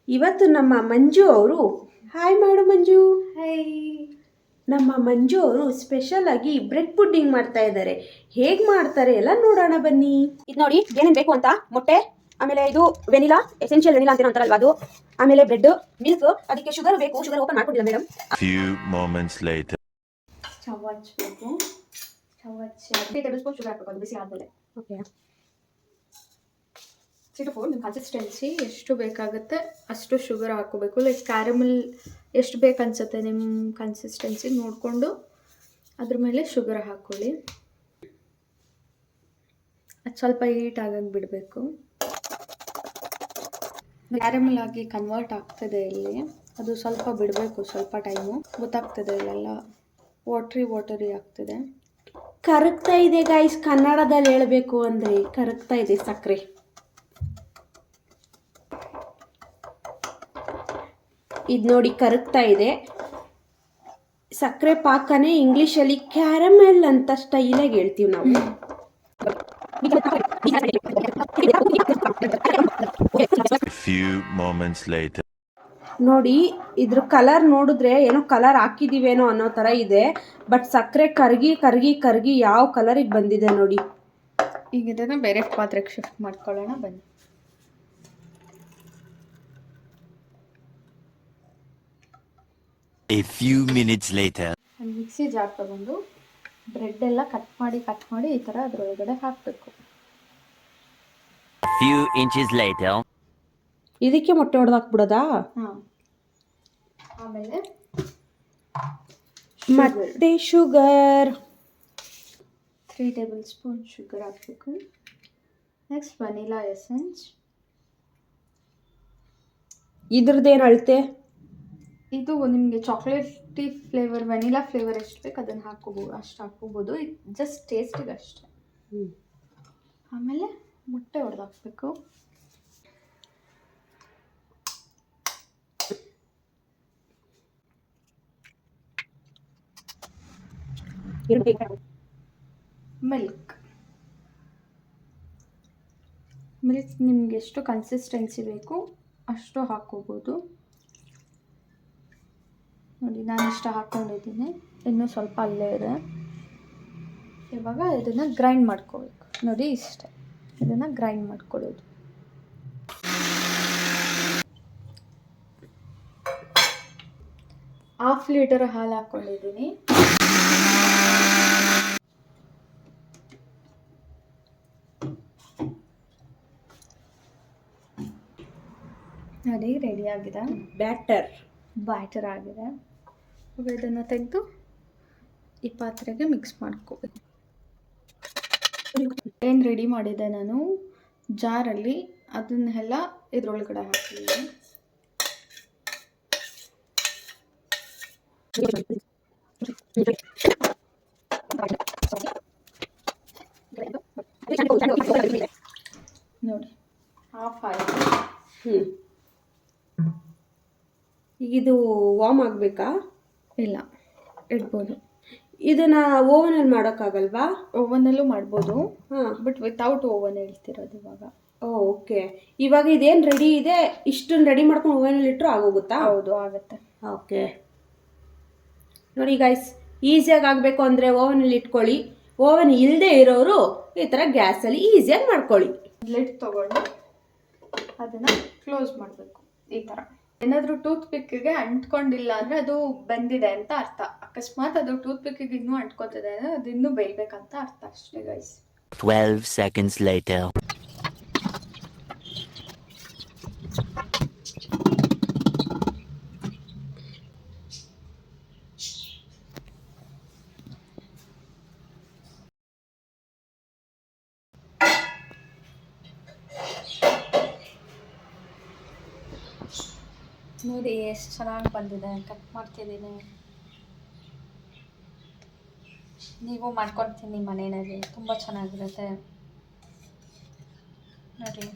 ಇವತ್ತು ನಮ್ಮ ಮಂಜು ಅವರು ಹಾಯ್ ಮಾಡು ಮಂಜು. ಹಾಯ್. ನಮ್ಮ ಮಂಜು ಅವರು ಸ್ಪೆಷಲ್ ಆಗಿ ಬ್ರೆಡ್ ಪುಡ್ಡಿಂಗ್ ಮಾಡ್ತಾ ಇದ್ದಾರೆ. ಹೇಗೆ ಮಾಡ್ತಾರೆ ಎಲ್ಲ ನೋಡೋಣ ಬನ್ನಿ. ಇದು ನೋಡಿ ಏನೇನು ಬೇಕು ಅಂತ. ಮೊಟ್ಟೆ, ಆಮೇಲೆ ಇದು ವೆನಿಲಾ, ಎಸೆನ್ಷಿಯಲ್ ವೆನಿಲಾ ಅಂತ ಅಂತಾರಲ್ವ ಅದು, ಆಮೇಲೆ ಬ್ರೆಡ್, ಮಿಲ್ಕ್, ಅದಕ್ಕೆ ಶುಗರ್ ಬೇಕು. ಶುಗರ್ ಓಪನ್ ಮಾಡ್ಕೊಂಡಿಲ್ಲ madam. Few moments later. Stove ಹಚ್ಬೇಕು. ಸ್ಟವ್ ಹಚ್ಚಿ 3 ಟೇಬಲ್ ಸ್ಪೂನ್ ಶುಗರ್ ಹಾಕಬೇಕು. ಅದು ಬಿಸಿ ಆದಮೇಲೆ ಓಕೆ 3 to 4 ನಿಮ್ಮ ಕನ್ಸಿಸ್ಟೆನ್ಸಿ ಎಷ್ಟು ಬೇಕಾಗುತ್ತೆ ಅಷ್ಟು ಶುಗರ್ ಹಾಕೋಬೇಕು. ಲೈಕ್ ಕ್ಯಾರಮಲ್ ಎಷ್ಟು ಬೇಕು ಅನ್ಸುತ್ತೆ ನಿಮ್ಮ ಕನ್ಸಿಸ್ಟೆನ್ಸಿ ನೋಡಿಕೊಂಡು ಅದ್ರ ಮೇಲೆ ಶುಗರ್ ಹಾಕ್ಕೊಳ್ಳಿ. ಅದು ಸ್ವಲ್ಪ ಹೀಟ್ ಆಗಕ್ಕೆ ಬಿಡಬೇಕು. ಕ್ಯಾರಮಲ್ ಆಗಿ ಕನ್ವರ್ಟ್ ಆಗ್ತದೆ ಇಲ್ಲಿ. ಅದು ಸ್ವಲ್ಪ ಬಿಡಬೇಕು, ಸ್ವಲ್ಪ ಟೈಮು. ಗೊತ್ತಾಗ್ತದೆ ಇಲ್ಲೆಲ್ಲ ವಾಟರಿ ಆಗ್ತದೆ. ಕರಗ್ತಾ ಇದೆ ಗೈಸ್. ಕನ್ನಡದಲ್ಲಿ ಹೇಳಬೇಕು ಅಂದರೆ ಕರಗ್ತಾ ಇದೆ ಸಕ್ಕರೆ. ಇದು ನೋಡಿ ಕರಗ್ತಾ ಇದೆ. ಸಕ್ಕರೆ ಪಾಕನೇ ಇಂಗ್ಲೀಷಲ್ಲಿ ಕ್ಯಾರಮೆಲ್ ಅಂತ ಸ್ಟೈಲಾಗಿ ಹೇಳ್ತೀವಿ ನಾವು. Few moments later. ನೋಡಿ ಇದ್ರ ಕಲರ್ ನೋಡಿದ್ರೆ ಏನೋ ಕಲರ್ ಹಾಕಿದೀವೇನೋ ಅನ್ನೋ ಥರ ಇದೆ. ಬಟ್ ಸಕ್ಕರೆ ಕರಗಿ ಯಾವ ಕಲರಿಗೆ ಬಂದಿದೆ ನೋಡಿ. ಈಗ ಇದನ್ನು ಬೇರೆ ಪಾತ್ರೆಗೆ ಶಿಫ್ಟ್ ಮಾಡ್ಕೊಳ್ಳೋಣ ಬನ್ನಿ. A few minutes later. Mixie jar ತಗೊಂಡು ಬ್ರೆಡ್ ಎಲ್ಲ ಕಟ್ ಮಾಡಿ ಈ ಥರ ಅದರೊಳಗಡೆ ಹಾಕಬೇಕು. A few inches later. ಇದಕ್ಕೆ ಮೊಟ್ಟೆ ಹೊಡೆದು ಹಾಕ್ಬಿಡೋದಾ? ಹಾಂ. ಆಮೇಲೆ ಮತ್ತೆ ಶುಗರ್ 3 ಟೇಬಲ್ ಸ್ಪೂನ್ ಶುಗರ್ ಹಾಕಬೇಕು. Next vanilla essence. ಇದ್ರದ್ದೇನು ಅಳತೆ? ಇದು ನಿಮಗೆ ಚಾಕ್ಲೇಟಿ ಫ್ಲೇವರ್, ವೆನಿಲಾ ಫ್ಲೇವರ್ ಎಷ್ಟು ಬೇಕು ಅದನ್ನು ಹಾಕೋಬೋದು, ಅಷ್ಟು ಹಾಕೋಬೋದು. ಜಸ್ಟ್ ಟೇಸ್ಟಿಗೆ ಅಷ್ಟೇ. ಆಮೇಲೆ ಮೊಟ್ಟೆ ಹೊಡೆದು ಹಾಕಬೇಕು. ಮಿಲ್ಕ್ ನಿಮ್ಗೆ ಎಷ್ಟು ಕನ್ಸಿಸ್ಟೆನ್ಸಿ ಬೇಕು ಅಷ್ಟು ಹಾಕೋಬೋದು. ನೋಡಿ ನಾನು ಇಷ್ಟ ಹಾಕ್ಕೊಂಡಿದ್ದೀನಿ, ಇನ್ನೂ ಸ್ವಲ್ಪ ಅಲ್ಲೇ ಇದೆ. ಇವಾಗ ಇದನ್ನು ಗ್ರೈಂಡ್ ಮಾಡ್ಕೋಬೇಕು. ನೋಡಿ ಇಷ್ಟ, ಇದನ್ನು ಗ್ರೈಂಡ್ ಮಾಡ್ಕೊಳ್ಳೋದು. ½ ಲೀಟರ್ ಹಾಲು ಹಾಕ್ಕೊಂಡಿದ್ದೀನಿ. ನೋಡಿ ರೆಡಿ ಆಗಿದೆ, ಬ್ಯಾಟರ್ ಆಗಿದೆ. ಇವಾಗ ಇದನ್ನು ತೆಗೆದು ಈ ಪಾತ್ರೆಗೆ ಮಿಕ್ಸ್ ಮಾಡ್ಕೋಬೇಕು. ಏನು ರೆಡಿ ಮಾಡಿದೆ ನಾನು ಜಾರಲ್ಲಿ, ಅದನ್ನೆಲ್ಲ ಇದ್ರೊಳಗಡೆ ಹಾಕಿದ್ದೀನಿ. ನೋಡಿ ಹಾಫ್ ಆಯಿತು. ಈಗ ಇದು ವಾರ್ಮ್ ಆಗಬೇಕಾ? ಇಲ್ಲ, ಇಡ್ಬೋದು. ಇದನ್ನ ಓವನಲ್ಲಿ ಮಾಡೋಕ್ಕಾಗಲ್ವಾ? ಓವನಲ್ಲೂ ಮಾಡ್ಬೋದು. ಹಾಂ, ಬಟ್ ವಿತೌಟ್ ಓವನ್ ಹೇಳ್ತಿರೋದು ಇವಾಗ. ಓಕೆ. ಇವಾಗ ಇದೇನು ರೆಡಿ ಇದೆ, ಇಷ್ಟನ್ನು ರೆಡಿ ಮಾಡ್ಕೊಂಡು ಓವನಲ್ಲಿ ಇಟ್ಟರು ಆಗೋಗುತ್ತಾ? ಹೌದು, ಆಗುತ್ತೆ. ಓಕೆ ನೋಡಿ ಗೈಸ್, ಈಸಿಯಾಗಿ ಆಗಬೇಕು ಅಂದರೆ ಓವನಲ್ಲಿ ಇಟ್ಕೊಳ್ಳಿ. ಓವನ್ ಇಲ್ಲದೆ ಇರೋರು ಈ ಥರ ಗ್ಯಾಸಲ್ಲಿ ಈಸಿಯಾಗಿ ಮಾಡ್ಕೊಳ್ಳಿ. ಲಿಡ್ ತೊಗೊಂಡು ಅದನ್ನು ಕ್ಲೋಸ್ ಮಾಡಬೇಕು ಈ ಥರ. ಏನಾದರೂ ಟೂತ್ ಪಿಕ್ಕಿಗೆ ಅಂಟ್ಕೊಂಡಿಲ್ಲ ಅಂದರೆ ಅದು ಬೆಂದಿದೆ ಅಂತ ಅರ್ಥ. ಅಕಸ್ಮಾತ್ ಅದು ಟೂತ್ ಪಿಕ್ಕಿಗೆ ಇನ್ನೂ ಅಂಟ್ಕೋತಿದೆ ಅಂದರೆ ಅದು ಇನ್ನೂ ಬೇಯಬೇಕಂತ ಅರ್ಥ ಅಷ್ಟೇ ಗೈಸ್. 12 seconds later. ನೋಡಿ ಎಷ್ಟು ಚೆನ್ನಾಗಿ ಬಂದಿದೆ. ಕಟ್ ಮಾಡ್ತಿದ್ದೀನಿ. ನೀವು ಮಾಡ್ಕೊಳ್ತೀನಿ ಮನೆಯಲ್ಲಿ, ತುಂಬ ಚೆನ್ನಾಗಿರುತ್ತೆ ನೋಡಿ.